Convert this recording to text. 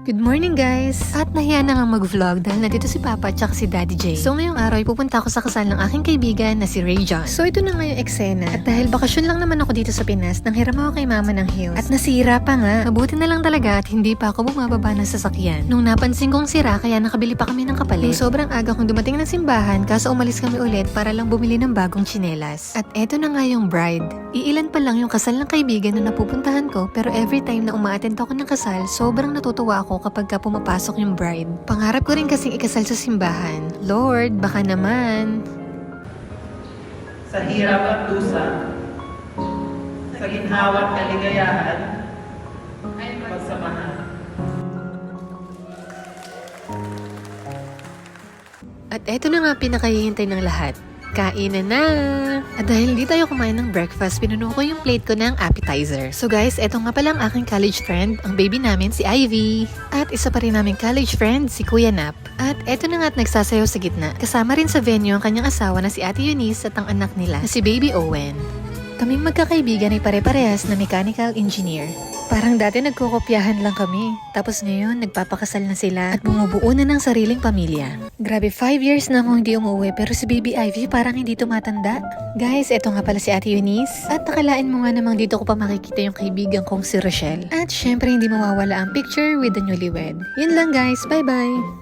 Good morning guys! At nahiya na nga mag-vlog dahil nandito si Papa at si Daddy J. So ngayong araw ay pupunta ako sa kasal ng aking kaibigan na si Ray John. So ito na nga yung eksena. At dahil bakasyon lang naman ako dito sa Pinas, nanghiram ako kay Mama ng heels. At nasira pa nga. Mabuti na lang talaga at hindi pa ako bumababa ng sasakyan. Nung napansin kong sira kaya nakabili pa kami ng kapalit. Nung sobrang aga kong dumating ng simbahan kaso umalis kami ulit para lang bumili ng bagong tsinelas. At eto na nga yung bride. Iilan pa lang yung kasal ng kaibigan na napupuntahan ko pero every time na umaattend ako ng kasal, sobrang natutuwa ako kapag pumapasok yung bride. Pangarap ko rin kasing ikasal sa simbahan. Lord, baka naman. Sa hirap at dusa, sa ginhawa at kaligayahan, ay magsamahan. At eto na nga pinakahihintay ng lahat. Kainan na! At dahil hindi tayo kumain ng breakfast, pinuno ko yung plate ko ng appetizer. So guys, eto nga pala ang aking college friend, ang baby namin si Ivy. At isa pa rin naming college friend, si Kuya Nap. At eto na nga at nagsasayaw sa gitna. Kasama rin sa venue ang kanyang asawa na si Ate Eunice at ang anak nila na si Baby Owen. Kaming magkakaibigan ay pare-parehas na mechanical engineer. Parang dati nagkukopyahan lang kami. Tapos ngayon, nagpapakasal na sila at bumubuo na ng sariling pamilya. Grabe, 5 years na akong hindi umuwi pero si Baby Ivy parang hindi tumatanda. Guys, eto nga pala si Ate Eunice. At nakalain mo nga namang dito ko pa makikita yung kaibigan kong si Rochelle. At syempre hindi mawawala ang picture with the newlywed. Yun lang guys, bye-bye!